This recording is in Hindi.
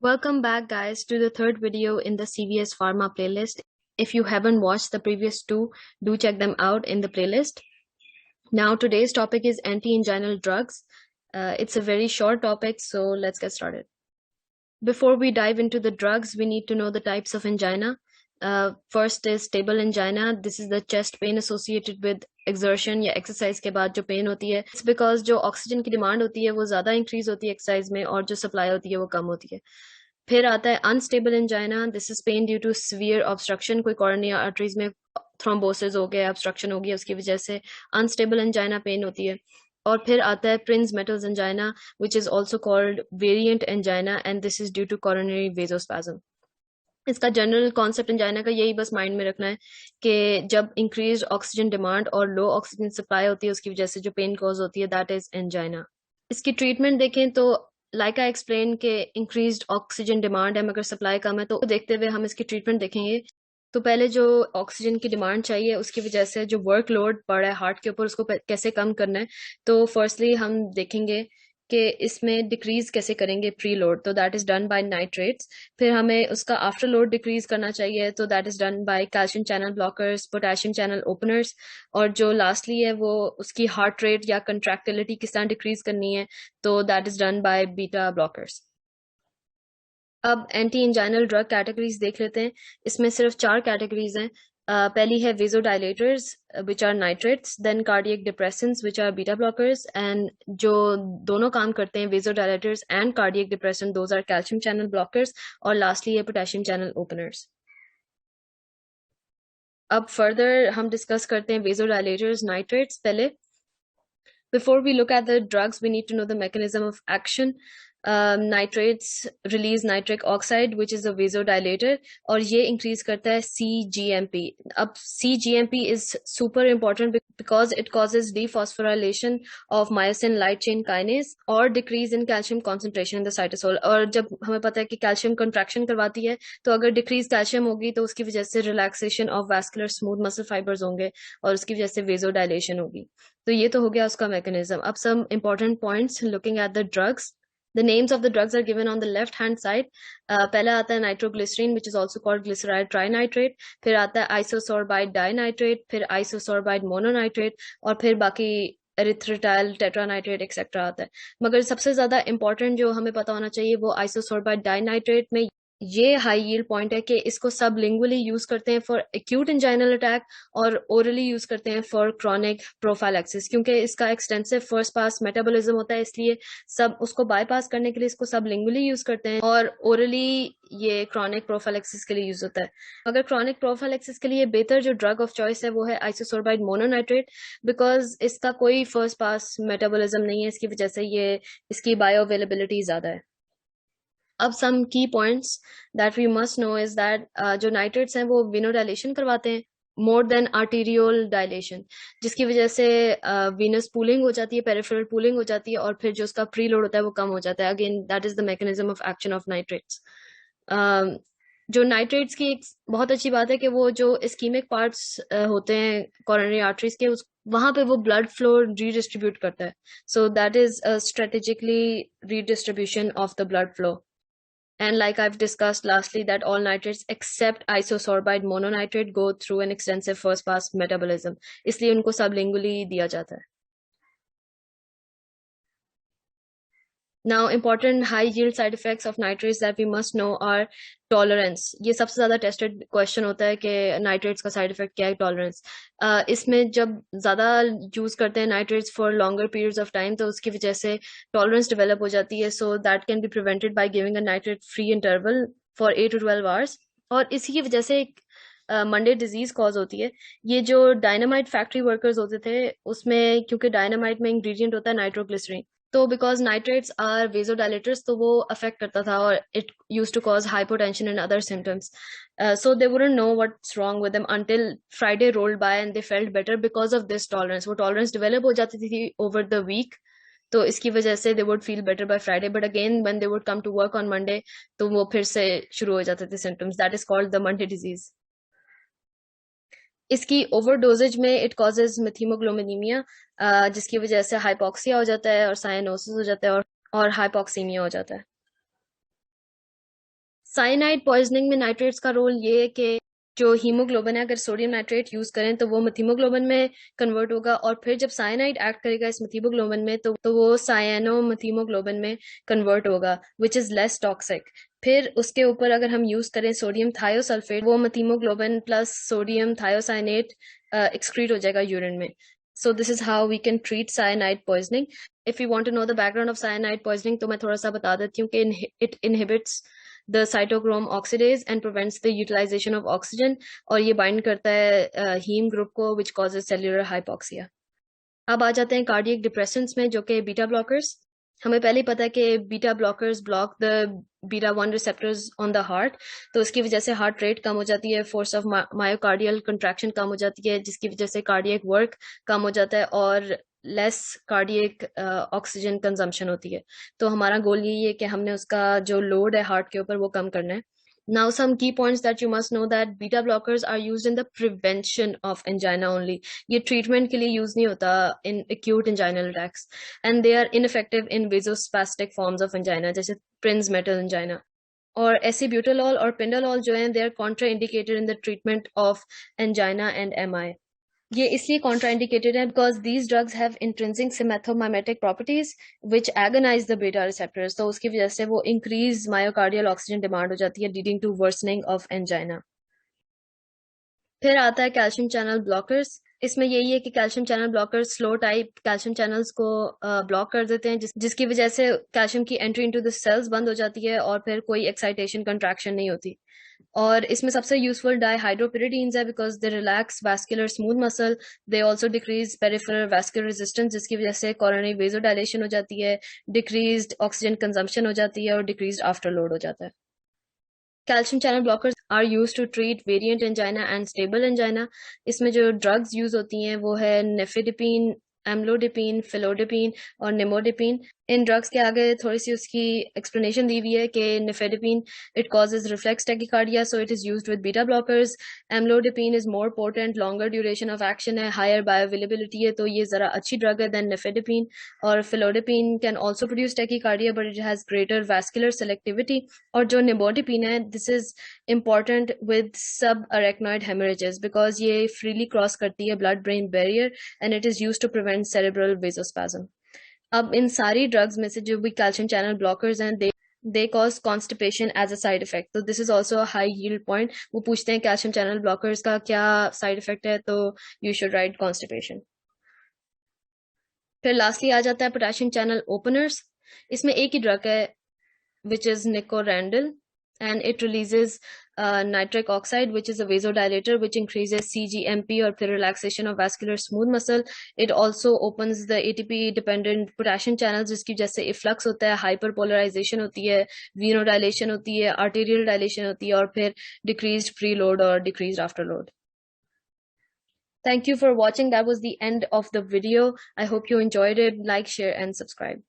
Welcome back, guys, to the third video in the CVS Pharma playlist. If you haven't watched the previous two, do check them out in the playlist. Now, today's topic is anti-anginal drugs. It's a very short topic, so let's get started. Before we dive into the drugs, we need to know the types of angina. First is stable angina. This is the chest pain associated with exertion या एक्सरसाइज के बाद जो पेन होती है. इट्स बिकॉज जो ऑक्सीजन की डिमांड होती है वो ज़्यादा इंक्रीज होती है एक्सरसाइज में और जो सप्लाई होती है वो कम होती है. फिर आता है unstable angina. This is pain due to severe obstruction. कोई कॉर्निया आर्टरीज में थ्रोम्बोसिस हो गया, ऑब्स्ट्रक्शन हो गया, उसकी वजह से अनस्टेबल एंजाइना पेन होती है. और फिर आता है Prinzmetal's angina, which is also called variant angina, and this is due to coronary vasospasm. इसका जनरल कॉन्सेप्ट एंजाइना का यही बस माइंड में रखना है कि जब इंक्रीज ऑक्सीजन डिमांड और लो ऑक्सीजन सप्लाई होती है उसकी वजह से जो पेन कॉज होती है, दैट इज एंजाइना. इसकी ट्रीटमेंट देखें तो लाइक आई एक्सप्लेन के इंक्रीज्ड ऑक्सीजन डिमांड है मगर सप्लाई कम है, तो देखते हुए हम इसकी ट्रीटमेंट देखेंगे. तो पहले जो ऑक्सीजन की डिमांड चाहिए उसकी वजह से जो वर्कलोड पड़ रहा है हार्ट के ऊपर उसको कैसे कम करना है. तो फर्स्टली हम देखेंगे कि इसमें डिक्रीज कैसे करेंगे प्री लोड. तो that is done by nitrates. फिर हमें उसका आफ्टर लोड डिक्रीज करना चाहिए, तो that is done by calcium channel blockers, potassium channel openers. और जो लास्टली है वो उसकी हार्ट रेट या कंट्रैक्टिलिटी किस तरह डिक्रीज करनी है, तो that is done by beta blockers. अब एंटी इंजाइनल ड्रग कैटेगरीज देख लेते हैं. इसमें सिर्फ 4 कैटेगरीज हैं. पहली है vasodilators which are nitrates, then cardiac depressants which are beta blockers, and जो दोनों काम करते हैं vasodilators and cardiac depressant, those are calcium channel blockers. और लास्टली है पोटेशियम चैनल ओपनर्स. अब फर्दर हम डिस्कस करते हैं वेजोडाइलेटर्स नाइट्रेट्स. पहले before we look at the drugs, we need to know the mechanism of action. Nitrates release nitric oxide, which is a vasodilator, और ये increase करता है CGMP. अब CGMP is super important because it causes dephosphorylation of myosin light chain kinase और decrease in calcium concentration in the cytosol. और जब हमें पता है कि calcium contraction करवाती है, तो अगर decrease calcium होगी तो उसकी वजह से relaxation of vascular smooth muscle fibers होंगे और उसकी वजह से vasodilation होगी. तो ये तो हो गया उसका मैकेनिज्म. अब some important points looking at the drugs. The names of the drugs are given on the left hand side. पहला आता है nitroglycerine which is also called glyceride trinitrate. फिर आता है आइसोसोर्बाइड डाइनाइट्रेट, फिर आइसोसोर्बाइड मोनोनाइट्रेट, और फिर बाकी एरिथ्रिटाइल टेट्रानाइट्रेट एक्सेट्रा आता है. मगर सबसे ज्यादा इंपॉर्टेंट जो हमें पता होना चाहिए वो आइसोसोर्बाइड डाइनाइट्रेट में ये हाई यील्ड पॉइंट है कि इसको सब लिंगुअली यूज करते हैं फॉर एक्यूट इंजाइनल अटैक और ओरली यूज करते हैं फॉर क्रॉनिक प्रोफाइलैक्सिस. क्योंकि इसका एक्सटेंसिव फर्स्ट पास मेटाबॉलिज्म होता है, इसलिए सब उसको बाईपास करने के लिए इसको सब लिंगुअली यूज करते हैं, और ओरली ये क्रॉनिक प्रोफाइलैक्सिस के लिए यूज होता है. अगर क्रॉनिक प्रोफाइलैक्सिस के लिए बेहतर जो ड्रग ऑफ चॉइस है वो है आइसोसोर्बाइड मोनोनाइट्रेट, बिकॉज इसका कोई फर्स्ट पास मेटाबॉलिज्म नहीं है, इसकी वजह से ये इसकी बायो अवेलेबिलिटी ज्यादा है. अब some key points that we must know is that जो नाइट्रेट्स हैं वो विनोडाइलेशन करवाते हैं मोर देन आर्टीरियल डायलेशन, जिसकी वजह से वीनस पूलिंग हो जाती है, पेरिफेरल पूलिंग हो जाती है, और फिर जो उसका प्री लोड होता है वो कम हो जाता है. Again that is the mechanism of action of nitrates. जो नाइट्रेट्स की एक बहुत अच्छी बात है कि वो जो इस्कीमिक पार्ट्स होते हैं कोरोनरी आर्टरीज के, उस वहां पे वो ब्लड फ्लो रीडिस्ट्रीब्यूट करता है. So that is strategically redistribution of the blood flow. And like I've discussed lastly, that all nitrates except isosorbide mononitrate go through an extensive first pass metabolism. इसलिए उनको sublingually दिया जाता है. Now, important high yield side effects of nitrates that we must know are tolerance. ये सबसे ज्यादा टेस्टेड क्वेश्चन होता है कि नाइट्रेट्स का साइड इफेक्ट क्या है. टॉलरेंस. इसमें जब ज्यादा यूज करते हैं nitrates for longer periods of time तो उसकी वजह से टॉलरेंस डेवलप हो जाती है. So that can be prevented by giving a nitrate free interval for 8 to 12 hours. और इसी की वजह से एक मंडे डिजीज कॉज होती है. ये जो डायनामाइट फैक्ट्री वर्कर्स होते थे उसमें, क्योंकि डायनामाइट में इंग्रेडिएंट होता है नाइट्रोग्लिसरीन, तो बिकॉज नाइट्रेट्स आर वेजोडाइलेटर्स तो वो अफेक्ट करता था और it use to cause hypotension and other symptoms. So they wouldn't know what's wrong with them until Friday rolled by and they felt better because of this tolerance. वो टॉलरेंस डेवलप हो जाती थी ओवर द वीक, तो इसकी वजह से they would feel better by Friday, but again when they would come to work on Monday तो वो फिर से शुरू हो जाते थे symptoms. That is called the Monday disease. इसकी ओवरडोजेज में इट कॉजेज मिथीमोग्लोबिनीमिया, जिसकी वजह से हाइपोक्सिया हो जाता है और साइनोसिस हो जाता है और हाइपोक्सीमिया हो जाता है. साइनाइड पॉइजनिंग में नाइट्रेट्स का रोल ये है कि जो हीमोग्लोबिन है, अगर सोडियम नाइट्रेट यूज करें तो वो मेथीमोग्लोबिन में कन्वर्ट होगा, और फिर जब साइनाइड एक्ट करेगा इस मेथीमोग्लोबिन में तो वो सायनो मेथीमोग्लोबिन में कन्वर्ट होगा, विच इज लेस टॉक्सिक। फिर उसके ऊपर अगर हम यूज करें सोडियम थायोसल्फेट, वो मेथीमोग्लोबिन प्लस सोडियम थायोसाइनेट एक्सक्रीट हो जाएगा यूरिन में. So this is how we can treat cyanide poisoning. If you want to know the background of cyanide poisoning, तो मैं थोड़ा सा बता देती हूँ कि it inhibits the cytochrome oxidase and prevents the utilization of oxygen, और ये bind करता है heme group को, which causes cellular hypoxia. अब आ जाते हैं कार्डियक डिप्रेसेंट्स में, जो कि बीटा ब्लॉकर्स. हमें पहले ही पता है कि beta blockers block the beta 1 receptors on the heart, तो इसकी वजह से हार्ट रेट कम हो जाती है, फोर्स ऑफ मायोकार्डियल कंट्रैक्शन कम हो जाती है, जिसकी वजह से कार्डियक वर्क कम हो जाता है और लेस कार्डियक ऑक्सीजन कंजम्पशन होती है. तो हमारा गोल यही है कि हमने उसका जो लोड है हार्ट के ऊपर वो कम करना है. Now, some key points that you must know that beta blockers are used in the prevention of angina only. ये treatment के लिए use नहीं होता in acute anginal attacks, and they are ineffective in vasospastic forms of angina, जैसे Prinzmetal angina. और acebutolol और pindolol जो हैं, they are contraindicated in the treatment of angina and MI. ये इसलिए contraindicated है because these drugs have intrinsic sympathomimetic properties which agonize the beta receptors. तो उसकी वजह से वो increase myocardial oxygen demand हो जाती है, leading to worsening of angina. फिर आता है कैल्शियम चैनल ब्लॉकर्स. इसमें यही है कि calcium channel blockers slow type calcium channels को ब्लॉक कर देते हैं, जिसकी वजह से कैल्शियम की एंट्री इनटू द सेल्स बंद हो जाती है और फिर कोई एक्साइटेशन कंट्रैक्शन नहीं होती. और इसमें सबसे यूजफुल डाइहाइड्रोपिरिडीन्स है because they relax vascular smooth muscle. They also decrease peripheral vascular resistance, जिसकी वजह से कोरोनरी वेजोडायलेशन हो जाती है, डिक्रीज्ड ऑक्सीजन कंजम्पशन हो जाती है और डिक्रीज्ड आफ्टरलोड हो जाता है. Calcium channel blockers are use to treat variant angina and stable angina. इसमें जो ड्रग्स यूज होती हैं वो है नेफिडिपिन, एम्लोडिपिन, फिलोडिपिन और निमोडिपिन. इन ड्रग्स के आगे थोड़ी सी उसकी एक्सप्लेनेशन दी हुई है कि nifedipine it causes reflex tachycardia, so it is used with beta blockers. Amlodipine is more potent, longer duration of action है, हायर बायोअवेलेबिलिटी है, तो ये जरा अच्छी ड्रग है देन नेफेडिपिन. और felodipine can also produce tachycardia but it has greater vascular selectivity. और जो निमोडिपिन है, this is important with subarachnoid hemorrhages because ये freely cross करती है blood brain barrier and it is used to prevent cerebral vasospasm. अब इन सारी drugs में से जो भी calcium channel blockers हैं, they cause constipation as a side effect. तो this is also a high yield point. वो पूछते हैं calcium channel blockers का क्या side effect है, तो you should write constipation. फिर lastly आ जाता है potassium channel openers. इसमें एक ही drug है which is nicorandil, and it releases nitric oxide, which is a vasodilator which increases CGMP or फिर relaxation of vascular smooth muscle. It also opens the ATP dependent potassium channels, जिसकी वजह से efflux होता है, hyperpolarization होती है, venodilation होती है, arterial dilation होती है और फिर decreased preload or decreased afterload. Thank you for watching. That was the end of the video. I hope you enjoyed it. Like, share and subscribe.